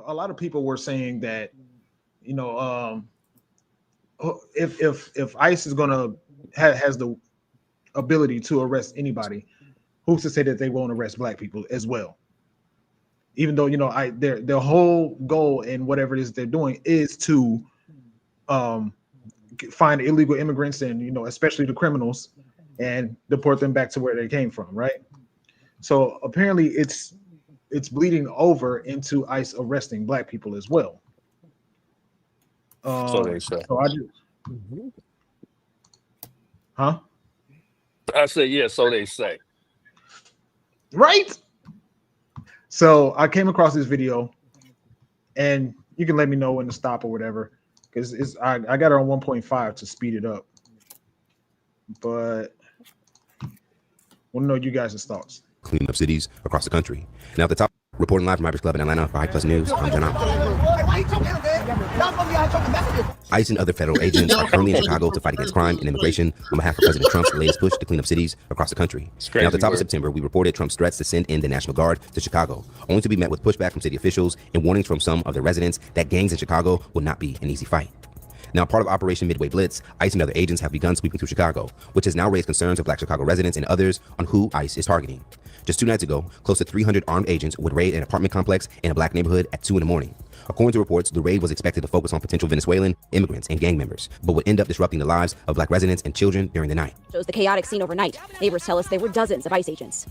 a lot of people were saying that you know if ICE is gonna has the ability to arrest anybody, who's to say that they won't arrest black people as well? Even though their whole goal in whatever it is they're doing is to um, find illegal immigrants and especially the criminals and deport them back to where they came from, right? So apparently it's bleeding over into ICE arresting black people as well. So they say. So I just, Mhm. huh? I say, yeah, so they say. Right. So I came across this video, and you can let me know when to stop or whatever, because I got it on 1.5 to speed it up, but I want to know you guys' thoughts. Cleaning up cities across the country. Now at the top, reporting live from Irish Club in Atlanta for High Plus News, I'm John Ott. ICE and other federal agents are currently in Chicago to fight against crime and immigration on behalf of President Trump's latest push to clean up cities across the country. Now at the top of September, we reported Trump's threats to send in the National Guard to Chicago, only to be met with pushback from city officials and warnings from some of their residents that gangs in Chicago will not be an easy fight. Now, part of Operation Midway Blitz, ICE and other agents have begun sweeping through Chicago, which has now raised concerns of Black Chicago residents and others on who ICE is targeting. Just 2 nights ago, close to 300 armed agents would raid an apartment complex in a black neighborhood at 2 in the morning. According to reports, the raid was expected to focus on potential Venezuelan immigrants and gang members, but would end up disrupting the lives of black residents and children during the night. Shows the chaotic scene overnight. Neighbors tell us there were dozens of ICE agents.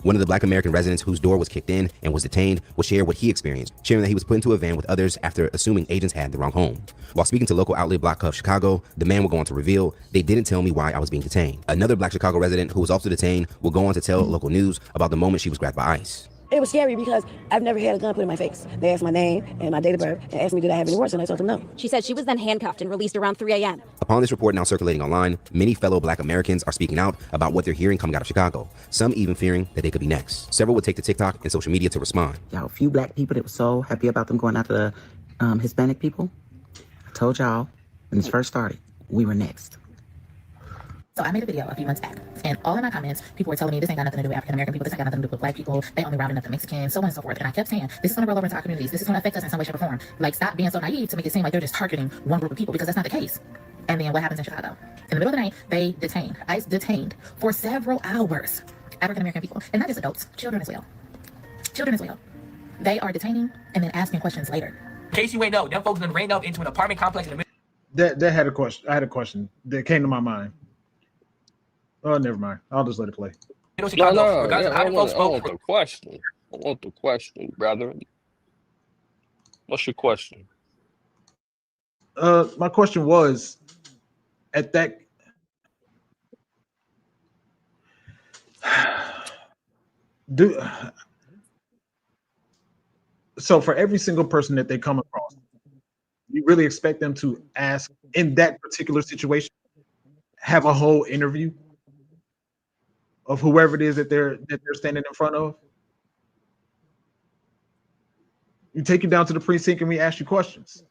One of the black American residents whose door was kicked in and was detained will share what he experienced, sharing that he was put into a van with others after assuming agents had the wrong home. While speaking to local outlet Block Cuff Chicago, the man will go on to reveal, "They didn't tell me why I was being detained." Another black Chicago resident who was also detained will go on to tell local news about the moment she was grabbed by ICE. It was scary because I've never had a gun put in my face. They asked my name and my date of birth and asked me did I have any warrants, and I told them no. She said she was then handcuffed and released around 3 a.m. Upon this report now circulating online, many fellow black Americans are speaking out about what they're hearing coming out of Chicago, some even fearing that they could be next. Several would take to TikTok and social media to respond. Y'all, a few black people that were so happy about them going after the Hispanic people. I told y'all when this first started, we were next. So I made a video a few months back, and all in my comments, people were telling me this ain't got nothing to do with African American people, this ain't got nothing to do with black people, they only rounding up the Mexicans, so on and so forth. And I kept saying, this is gonna roll over into our communities, this is gonna affect us in some way, shape, or form. Like, stop being so naive to make it seem like they're just targeting one group of people, because that's not the case. And then what happens in Chicago? In the middle of the night, ICE detained for several hours African American people, and not just adults, children as well. Children as well. They are detaining and then asking questions later. In case you ain't know, them folks been ran up into an apartment complex in the middle. That had a question. I had a question that came to my mind. Oh, never mind. I'll just let it play. No, yeah, I want the question. I want the question, brother. What's your question? My question was, at that, so for every single person that they come across, you really expect them to ask in that particular situation, have a whole interview of whoever it is that they're standing in front of? We take you down to the precinct and we ask you questions.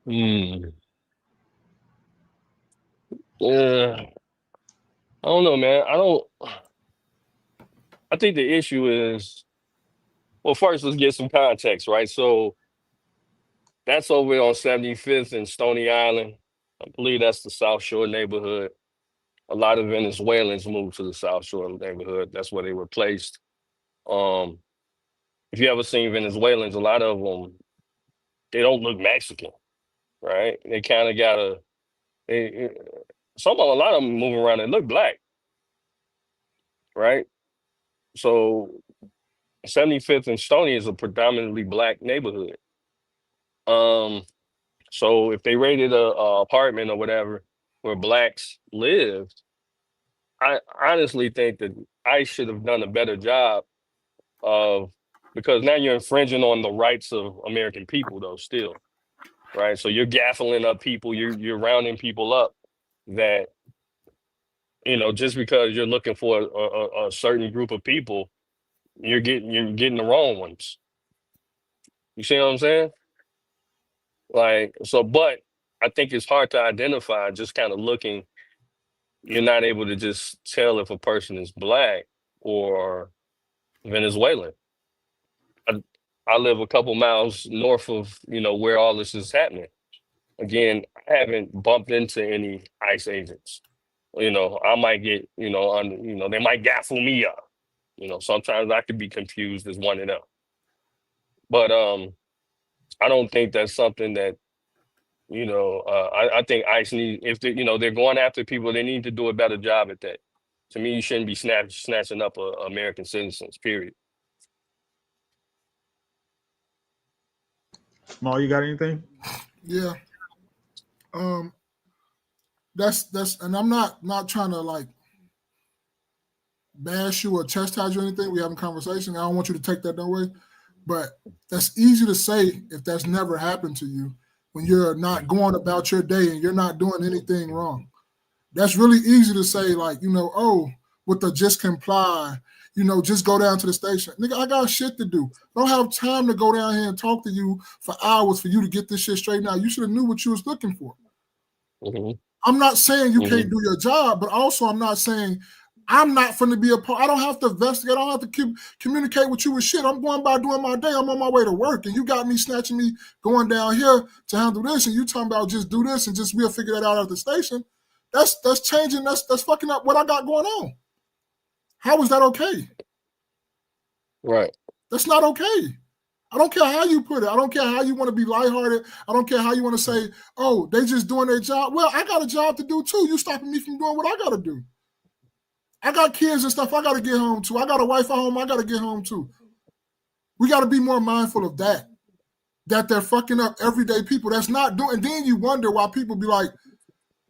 Yeah, I don't know, man. I think the issue is, well, first let's get some context, right? So that's over on 75th and Stony Island. I believe that's the South Shore neighborhood. A lot of Venezuelans moved to the South Shore neighborhood. That's where they were placed. If you ever seen Venezuelans, a lot of them, they don't look Mexican, right? They kind of got a lot of them moving around, they look black, right? So 75th and Stony is a predominantly black neighborhood. So if they raided a apartment or whatever where blacks lived, I honestly think that I should have done a better job of, because now you're infringing on the rights of American people though still, right? So you're gaffling up people, you're rounding people up that, just because you're looking for a certain group of people, you're getting the wrong ones. You see what I'm saying? Like, so, but I think it's hard to identify just kind of looking. You're not able to just tell if a person is black or Venezuelan. I live a couple miles north of, where all this is happening. Again, I haven't bumped into any ICE agents. I might get, they might gaffle me up. Sometimes I could be confused as one of them. But I don't think that's something that, I think ICE need, if they, they're going after people, they need to do a better job at that. To me, you shouldn't be snatching up American citizens, period. Small, you got anything? Yeah. That's and I'm not trying to like bash you or chastise you or anything. We having a conversation. I don't want you to take that that way. But that's easy to say if that's never happened to you when you're not going about your day and you're not doing anything wrong. That's really easy to say, like, oh, with the just comply, just go down to the station. Nigga, I got shit to do. I don't have time to go down here and talk to you for hours for you to get this shit straightened out. You should have knew what you was looking for. Mm-hmm. I'm not saying you can't do your job, but also I'm not saying I'm not finna be a part. I don't have to investigate. I don't have to communicate with you with shit. I'm going by doing my day. I'm on my way to work, and you got me snatching me going down here to handle this, and you talking about just do this and just we'll figure that out at the station. That's changing. That's fucking up what I got going on. How is that okay? Right. That's not okay. I don't care how you put it. I don't care how you want to be lighthearted. I don't care how you want to say, oh, they just doing their job. Well, I got a job to do too. You stopping me from doing what I got to do. I got kids and stuff I got to get home to. I got a wife at home I got to get home to. We got to be more mindful of that they're fucking up everyday people. That's not doing. And then you wonder why people be like,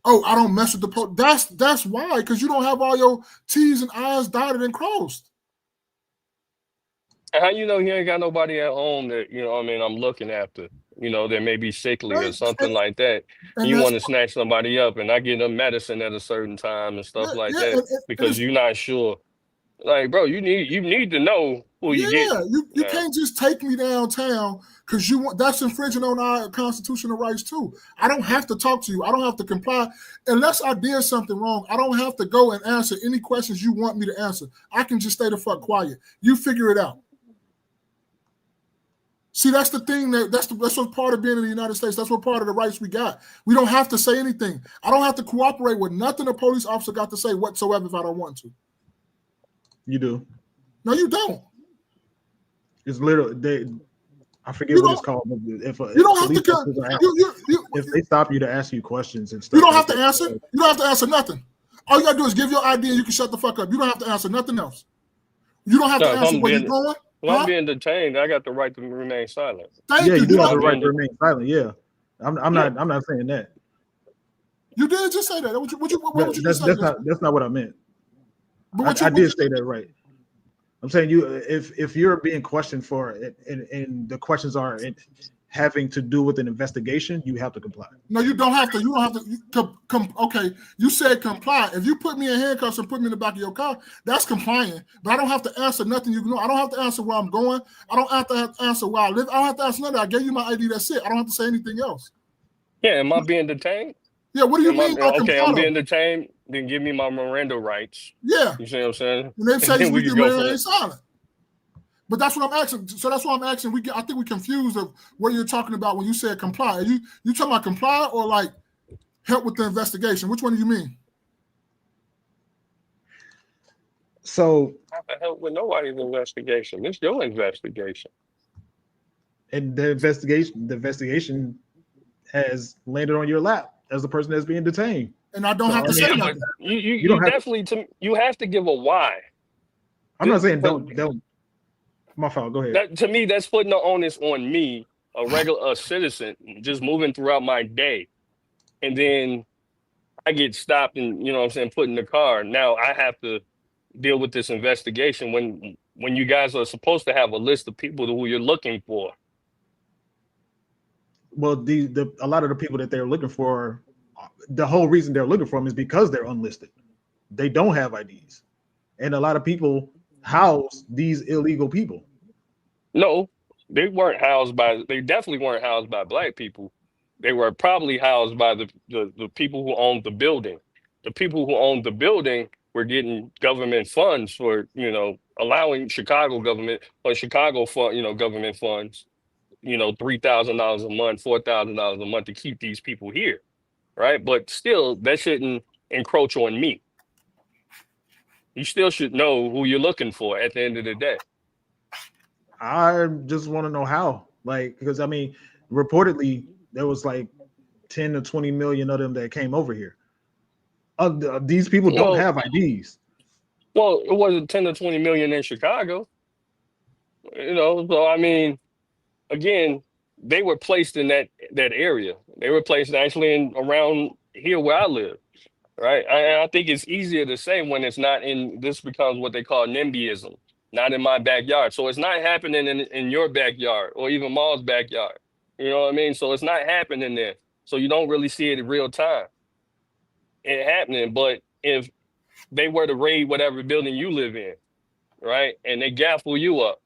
oh, I don't mess with the police. That's why, because you don't have all your T's and I's dotted and crossed. How you ain't got nobody at home that, I'm looking after, that may be sickly or something like that. And you want to snatch somebody up and I give them medicine at a certain time and stuff like that because you're not sure. Like, bro, you need to know who you get. You can't just take me downtown because that's infringing on our constitutional rights too. I don't have to talk to you. I don't have to comply unless I did something wrong. I don't have to go and answer any questions you want me to answer. I can just stay the fuck quiet. You figure it out. See, that's the thing that's what's part of being in the United States. That's what part of the rights we got. We don't have to say anything. I don't have to cooperate with nothing a police officer got to say whatsoever if I don't want to. You do. No, you don't. It's literally I forget what it's called. If they stop you to ask you questions and stuff, you don't have to answer. You don't have to answer nothing. All you gotta do is give your ID and you can shut the fuck up. You don't have to answer nothing else. You don't have to answer where you're going. When I'm being detained, I got the right to remain silent. You do have the right to remain silent. Yeah, I'm not saying that. You did just say that. What you just say? That's not what I meant. I did say that right. I'm saying if you're being questioned for it and the questions are having to do with an investigation, you have to comply. No, you don't have to. You don't have to. Okay, you said comply. If you put me in handcuffs and put me in the back of your car, that's complying. But I don't have to answer nothing. I don't have to answer where I'm going. I don't have to answer where I live. I don't have to answer nothing. I gave you my ID. That's it. I don't have to say anything else. Yeah, am I being detained? Yeah, what do you mean? Okay, I'm being detained. Then give me my Miranda rights. Yeah, you see what I'm saying? And they say we can remain silent. But that's what I'm asking. So that's why I'm asking. I think we're confused of what you're talking about when you said comply. Are you talking about comply or like help with the investigation? Which one do you mean? So I have to help with nobody's investigation. It's your investigation. And the investigation has landed on your lap as the person that's being detained. And I don't have to say nothing. You definitely you have to give a why. I'm not saying don't. My fault. Go ahead. To me, that's putting the onus on me, a citizen, just moving throughout my day, and then I get stopped and put in the car. Now I have to deal with this investigation when you guys are supposed to have a list of people who you're looking for. Well, a lot of the people that they're looking for, the whole reason they're looking for them is because they're unlisted. They don't have IDs, and a lot of people house these illegal people. No, they definitely weren't housed by Black people. They were probably housed by the people who owned the building. The people who owned the building were getting government funds for, allowing Chicago government or Chicago fund, government funds, $3,000 a month, $4,000 a month to keep these people here, right? But still, that shouldn't encroach on me. You still should know who you're looking for at the end of the day. I just want to know how, because I mean, reportedly there was like 10 to 20 million of them that came over here. These people don't have IDs. Well, it wasn't 10 to 20 million in Chicago. So I mean, again, they were placed in that area. They were placed actually around here where I live, right? I think it's easier to say when it's not in. This becomes what they call NIMBYism, not in my backyard. So it's not happening in your backyard or even Maul's backyard. You know what I mean? So it's not happening there. So you don't really see it in real time. It happening, but if they were to raid whatever building you live in, right, and they gaffle you up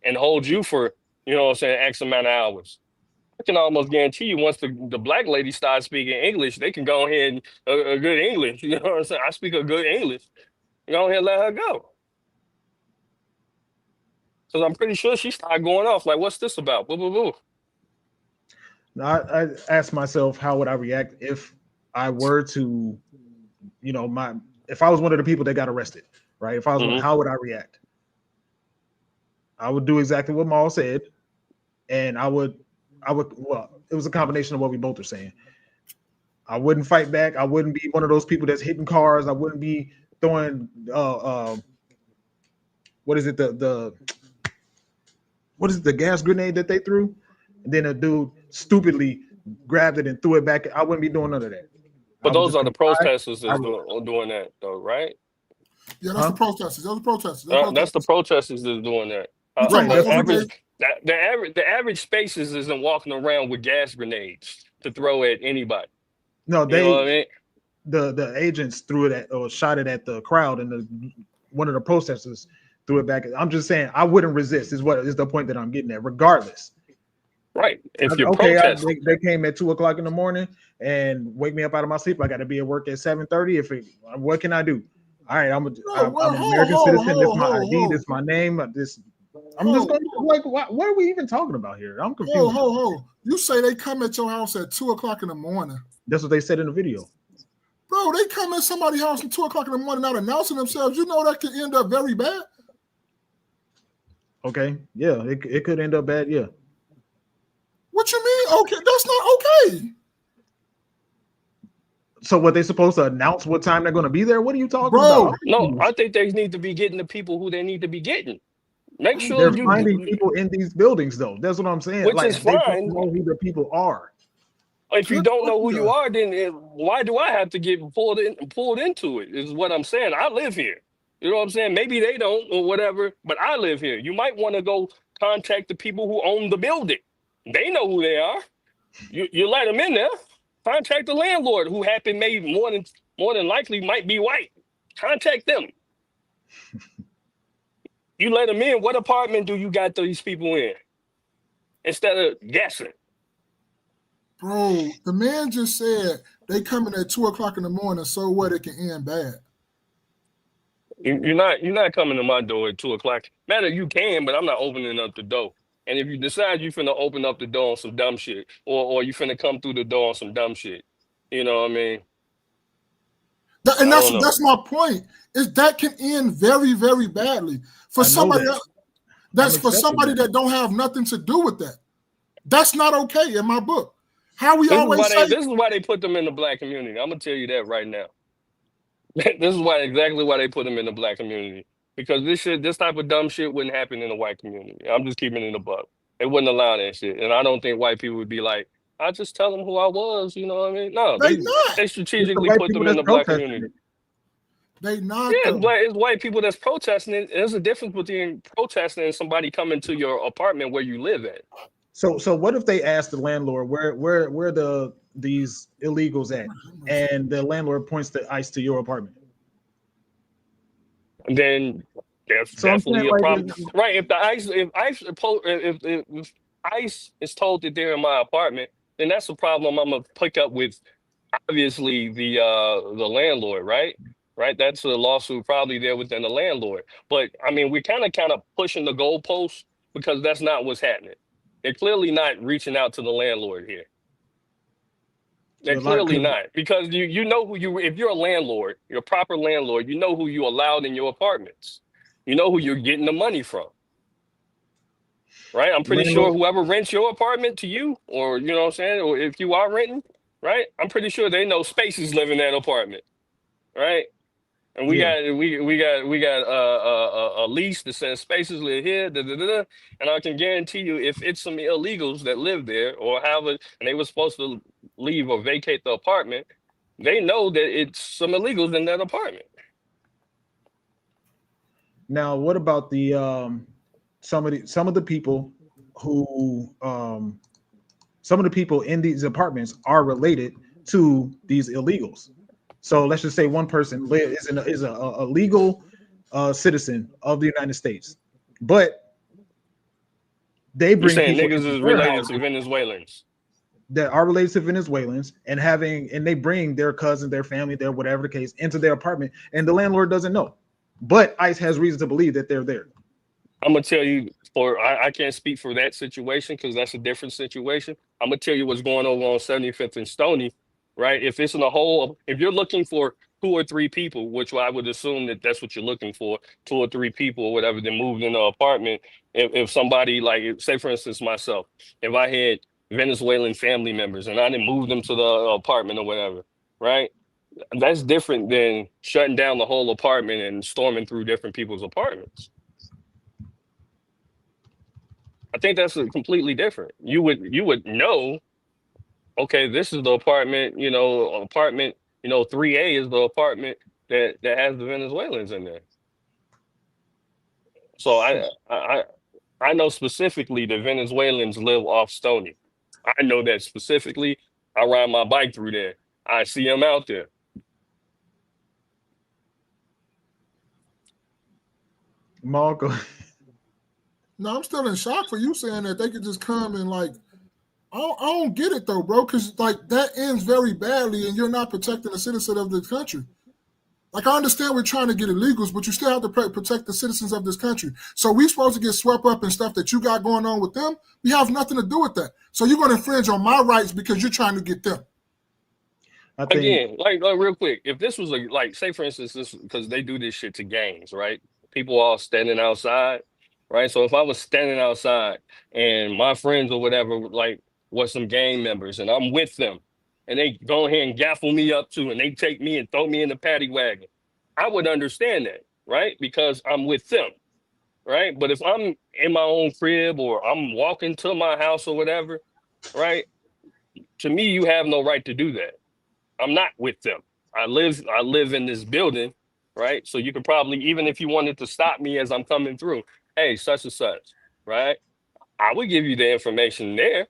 and hold you for, X amount of hours, I can almost guarantee you once the black lady starts speaking English, they can go ahead and a good English. You know what I'm saying? I speak a good English. Go ahead and let her go. Because I'm pretty sure she started going off like, what's this about? Boo, boo, boo. Now, I asked myself, how would I react if I were to, if I was one of the people that got arrested, right? If I was one, how would I react? I would do exactly what Maul said, and I would. Well, it was a combination of what we both are saying. I wouldn't fight back. I wouldn't be one of those people that's hitting cars. I wouldn't be throwing what is it? The gas grenade that they threw? And then a dude stupidly grabbed it and threw it back. I wouldn't be doing none of that. But those are the protesters that's doing that, though, right? Yeah, that's the protesters. Those are protesters. That's the protesters that's doing that. The average spaces isn't walking around with gas grenades to throw at anybody. No, You know what I mean? the agents threw it at or shot it at the crowd, and one of the protesters threw it back. I'm just saying I wouldn't resist. Is the point that I'm getting at, regardless. Right. If you're protesting, they came at 2:00 in the morning and wake me up out of my sleep. I got to be at work at 7:30. What can I do? All right, I'm an American citizen. This is my ID. This is my name. I'm just going to what are we even talking about here? I'm confused. You say they come at your house at 2:00 in the morning? That's what they said in the video. Bro, they come at somebody's house at 2:00 in the morning not announcing themselves. You know that could end up very bad. Okay, yeah, it could end up bad. Yeah. What you mean? Okay, that's not okay. So what, they supposed to announce what time they're going to be there? What are you talking about? No, I think they need to be getting the people who they need to be getting. Make sure they're finding people in these buildings, though. That's what I'm saying. Which is fine. They don't know who the people are. If you don't know who you are, then why do I have to get pulled into it? Is what I'm saying. I live here. You know what I'm saying? Maybe they don't or whatever, but I live here. You might want to go contact the people who own the building. They know who they are. You let them in there. Contact the landlord, who more than likely might be white. Contact them. You let them in. What apartment do you got these people in? Instead of guessing. Bro, the man just said they coming at 2:00 in the morning. So what? It can end bad. You're not coming to my door at 2:00. Matter, you can, but I'm not opening up the door. And if you decide you finna open up the door on some dumb shit, or you finna come through the door on some dumb shit, you know what I mean? That's my point. Is that can end very, very badly for somebody else. That's for somebody that don't have nothing to do with that. That's not okay in my book. This is why they put them in the black community. I'm gonna tell you that right now. This is exactly why they put them in the black community. Because this type of dumb shit wouldn't happen in the white community. I'm just keeping it in the buck. They wouldn't allow that shit. And I don't think white people would be like, I just tell them who I was, you know what I mean? No, they strategically put them in the black community. They not. Yeah, it's white people that's protesting. There's a difference between protesting and somebody coming to your apartment where you live at. So what if they ask the landlord where these illegals at, and the landlord points the ICE to your apartment? Then there's definitely a problem, right? If ICE is told that they're in my apartment, then that's a problem I'm gonna pick up with, obviously, the landlord, right? right? That's a lawsuit probably there within the landlord. But I mean, we're kind of pushing the goalposts because that's not what's happening. They're clearly not reaching out to the landlord here. They're clearly not, because you know who you, if you're a landlord, you're a proper landlord, you know who you allowed in your apartments. You know who you're getting the money from. Right? I'm pretty sure whoever rents your apartment to you, or you know what I'm saying, or if you are renting, right? I'm pretty sure they know Spaces live in that apartment. Right? And we got a lease that says Spaces live here, and I can guarantee you, if it's some illegals that live there or have it, and they were supposed to leave or vacate the apartment, they know that it's some illegals in that apartment. Now, what about the some of the people who some of the people in these apartments are related to these illegals? So let's just say one person is a legal citizen of the United States, but they bring saying people niggas is related to Venezuelans that are related to Venezuelans and they bring their cousin, their family, their whatever the case into their apartment, and the landlord doesn't know, but ICE has reason to believe that they're there. I'm gonna tell you, I can't speak for that situation because that's a different situation. I'm gonna tell you what's going on 75th and Stony. Right? If it's in a whole, if you're looking for 2 or 3 people, which I would assume that that's what you're looking for, 2 or 3 people or whatever, that moved in the apartment. If somebody, like, say for instance myself, if I had Venezuelan family members and I didn't move them to the apartment or whatever, right? That's different than shutting down the whole apartment and storming through different people's apartments. I think that's completely different. You would know. Okay, this is the apartment, 3A is the apartment that has the Venezuelans in there. So I know specifically the Venezuelans live off Stony. I know that specifically. I ride my bike through there. I see them out there. Marco. No, I'm still in shock for you saying that they could just come and like, I don't get it though, bro, because like that ends very badly and you're not protecting the citizen of the country. Like, I understand we're trying to get illegals, but you still have to protect the citizens of this country. So we supposed to get swept up in stuff that you got going on with them? We have nothing to do with that. So you're going to infringe on my rights because you're trying to get them. Again, like real quick, if this was say for instance, this, because they do this shit to gangs, right? People all standing outside, right? So if I was standing outside and my friends or whatever, like, was some gang members and I'm with them and they go ahead and gaffle me up too and they take me and throw me in the paddy wagon, I would understand that, right? Because I'm with them, right? But if I'm in my own crib or I'm walking to my house or whatever, right? To me, you have no right to do that. I'm not with them. I live in this building, right? So you could probably, even if you wanted to stop me as I'm coming through, hey, such and such, right? I would give you the information there.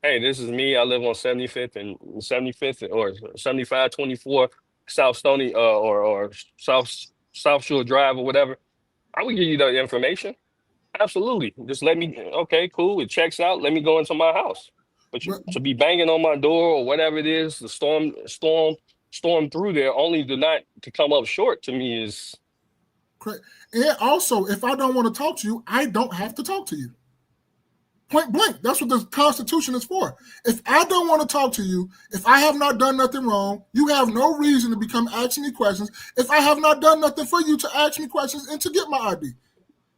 Hey, this is me. I live on 75th and 75th or 7524 South Stony or South Shore Drive or whatever. I would give you the information. Absolutely. Just let me, okay, cool. It checks out. Let me go into my house. But to be banging on my door or whatever it is, the storm through there, only to come up short to me is. And also, if I don't want to talk to you, I don't have to talk to you. Point blank. That's what the Constitution is for. If I don't want to talk to you, if I have not done nothing wrong, you have no reason to become asking me questions. If I have not done nothing for you to ask me questions and to get my ID.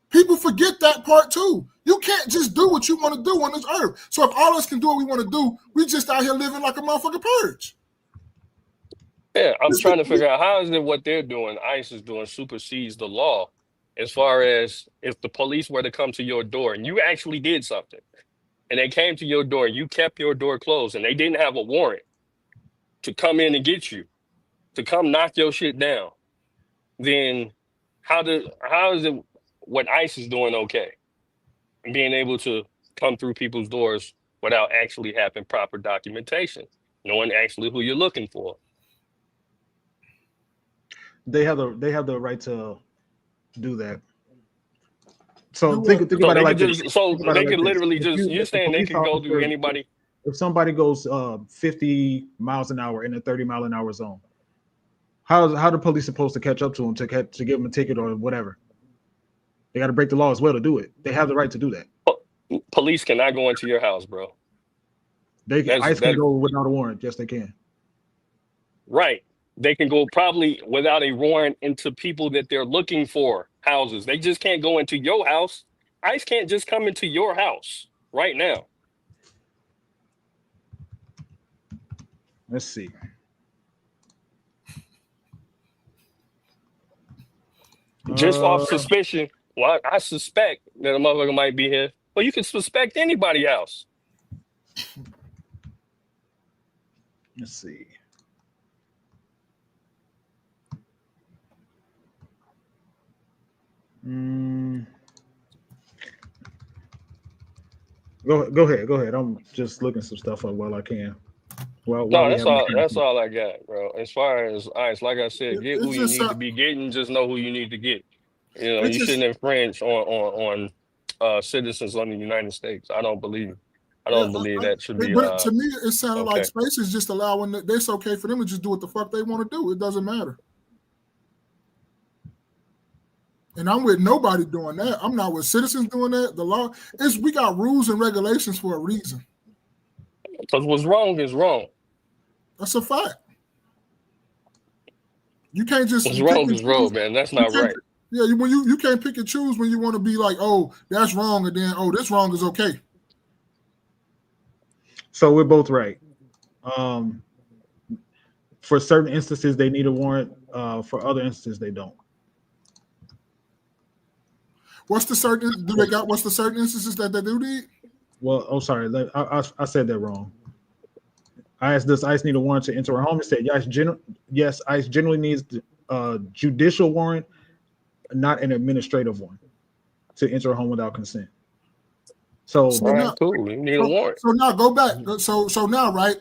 People forget that part too. You can't just do what you want to do on this earth. So if all of us can do what we want to do, we just out here living like a motherfucking purge. Yeah, I'm trying to figure out how is it what they're doing, ICE is doing, supersedes the law. As far as if the police were to come to your door and you actually did something and they came to your door and you kept your door closed and they didn't have a warrant to come in and get you, to come knock your shit down, then how is it what ICE is doing okay? And being able to come through people's doors without actually having proper documentation, knowing actually who you're looking for. They have the right to do that. So think about it like this. So they could literally just, you're saying they can go through anybody. If somebody goes 50 miles an hour in a 30-mile-an-hour zone, How the police supposed to catch up to him to give him a ticket or whatever? They got to break the law as well to do it. They have the right to do that. Police cannot go into your house, bro. ICE can go without a warrant. Yes, they can. Right. They can go probably without a warrant into people that they're looking for houses. They just can't go into your house. ICE can't just come into your house right now. Let's see. Just off suspicion. Well, I suspect that a motherfucker might be here. Well, you can suspect anybody else. Let's see. Go ahead. I'm just looking some stuff up while I can. No, that's all I got, bro. As far as ICE, like I said, get who you need to be getting. Just know who you need to get. You know, you shouldn't infringe on citizens of the United States. I don't believe that should be. But to me, it sounded like Space is just allowing that it's okay for them to just do what the fuck they want to do. It doesn't matter. And I'm with nobody doing that. I'm not with citizens doing that. The law is we got rules and regulations for a reason. Because what's wrong is wrong. That's a fact. You can't just what's wrong is wrong, man. That's not right. Yeah, when you can't pick and choose when you want to be like, oh, that's wrong, and then this wrong is okay. So we're both right. For certain instances, they need a warrant. For other instances, they don't. What's the certain instances that they do need? Well, sorry, I said that wrong. I asked, does ICE need a warrant to enter a home? It said yes, ICE generally needs a judicial warrant, not an administrative one, to enter a home without consent. So cool. You need a warrant. So now go back. So now, right?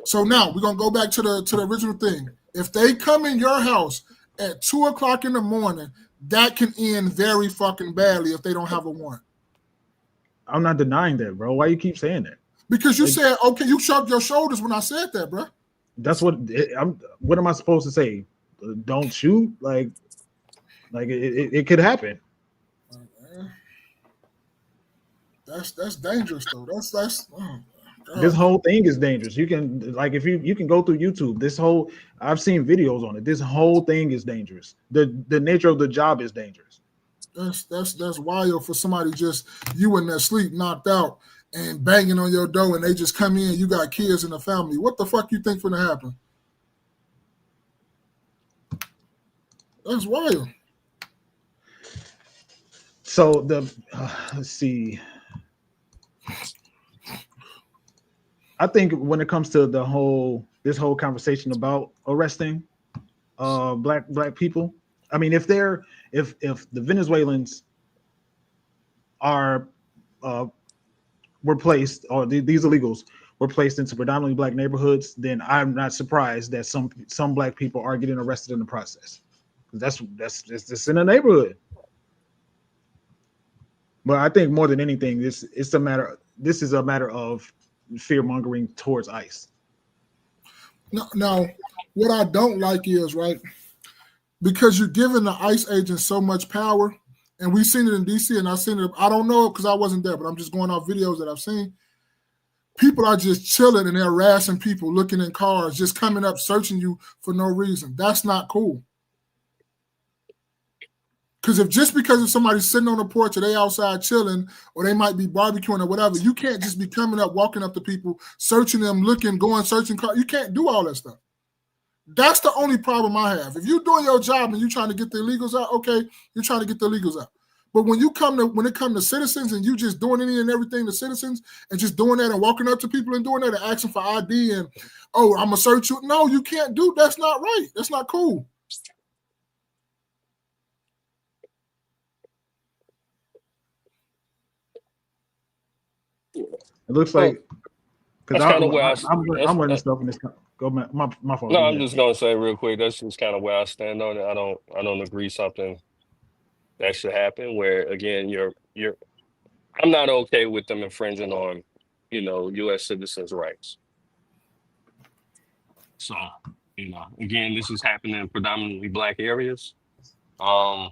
So now we're gonna go back to the original thing. If they come in your house at 2:00 in the morning, that can end very fucking badly if they don't have a warrant. I'm not denying that, bro. Why you keep saying that? Because you said, okay, you shrugged your shoulders when I said that, bro. That's what what am I supposed to say? Don't shoot? Like it could happen. That's dangerous though. That's this whole thing is dangerous. You can if you can go through YouTube. I've seen videos on it. This whole thing is dangerous. The nature of the job is dangerous. That's wild for somebody just you in their sleep knocked out and banging on your door and they just come in. You got kids in the family. What the fuck you think gonna happen? That's wild. So let's see. I think when it comes to this whole conversation about arresting black people, I mean, if the Venezuelans were placed, or these illegals were placed into predominantly black neighborhoods, then I'm not surprised that some black people are getting arrested in the process. That's just in the neighborhood. But I think more than anything, this is a matter of fear mongering towards ICE. Now, what I don't like is, right, because you're giving the ICE agents so much power, and we've seen it in DC, and I've seen it. I don't know because I wasn't there, but I'm just going off videos that I've seen. People are just chilling and they're harassing people, looking in cars, just coming up, searching you for no reason. That's not cool. Because if somebody's sitting on the porch or they outside chilling or they might be barbecuing or whatever, you can't just be coming up, walking up to people, searching them, looking, going, searching cars. You can't do all that stuff. That's the only problem I have. If you're doing your job and you're trying to get the illegals out, okay, you're trying to get the illegals out. But when it comes to citizens and you just doing any and everything to citizens and just doing that and walking up to people and doing that and asking for ID and, oh, I'm going to search you. No, you can't do. That's not right. That's not cool. It looks like because I'm running stuff in this. Go my fault. No, I'm just gonna say real quick. That's just kind of where I stand on it. I don't agree something that should happen. Where again, I'm not okay with them infringing on, U.S. citizens' rights. So You know, again, this is happening in predominantly black areas. And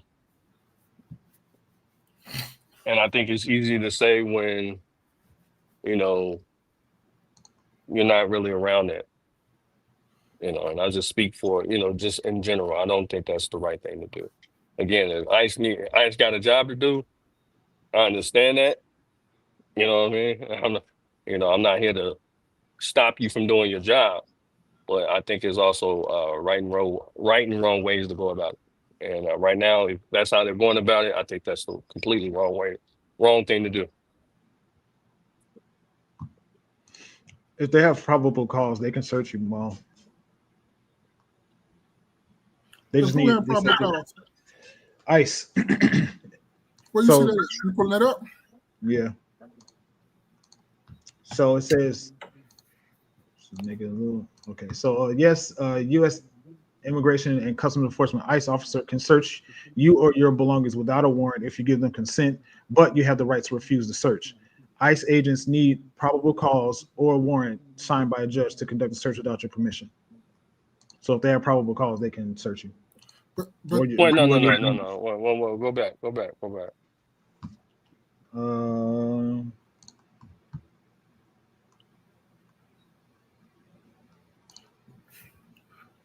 I think it's easy to say when, you know, you're not really around it. You know, and I just speak for, you know, just in general. I don't think that's the right thing to do. Again, if ICE got a job to do. I understand that. You know what I mean? I'm not here to stop you from doing your job, but I think there's also right and wrong ways to go about it. And right now, if that's how they're going about it, I think that's the completely wrong thing to do. If they have probable cause, they can search you, Mal. They just need ICE. Where you see that? You pulling that up? Yeah. So it says, okay. So yes, U.S. Immigration and Customs Enforcement ICE officer can search you or your belongings without a warrant if you give them consent, but you have the right to refuse the search. ICE agents need probable cause or a warrant signed by a judge to conduct a search without your permission. So if they have probable cause, they can search you. Wait, no. Go back.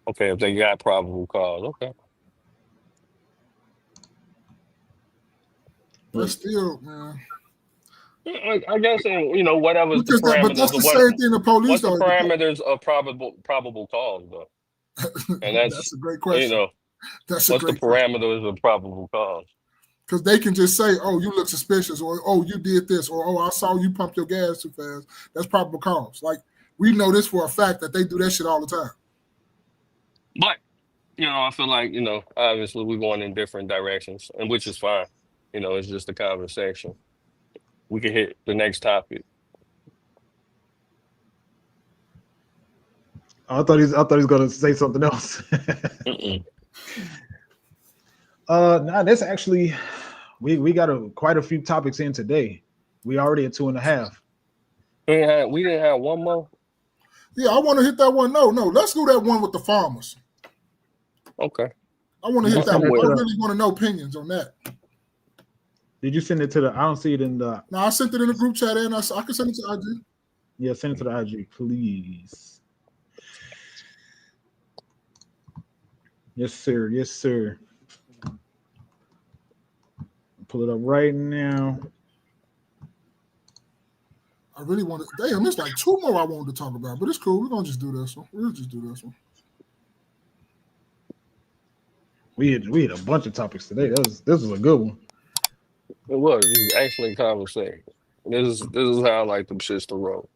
Okay, if they got probable cause, okay. But still, man. I guess, you know, whatever's the parameters. But that's the same thing the police. What's the parameters of probable cause, though? And that's a great question. You know, what's the parameters of probable cause? Because they can just say, "Oh, you look suspicious," or "Oh, you did this," or "Oh, I saw you pump your gas too fast." That's probable cause. Like, we know this for a fact that they do that shit all the time. But, you know, I feel like, you know, obviously we're going in different directions, and which is fine. You know, it's just a conversation. We can hit the next topic. I thought he was gonna say something else. Nah, that's actually we got quite a few topics in today. We already at 2.5. We didn't have one more. Yeah, I want to hit that one. No, let's do that one with the farmers. Okay. I want to hit that one. I really want to know opinions on that. Did you send it to the? I don't see it in the. No, I sent it in the group chat, and I can send it to IG. Yeah, send it to the IG, please. Yes, sir. Yes, sir. Pull it up right now. I really want to. Damn, there's like 2 more I wanted to talk about, but it's cool. We're gonna just do this one. We'll just do this one. We had a bunch of topics today. This was a good one. It was. This is actually a conversation. This is how I like them shits to roll.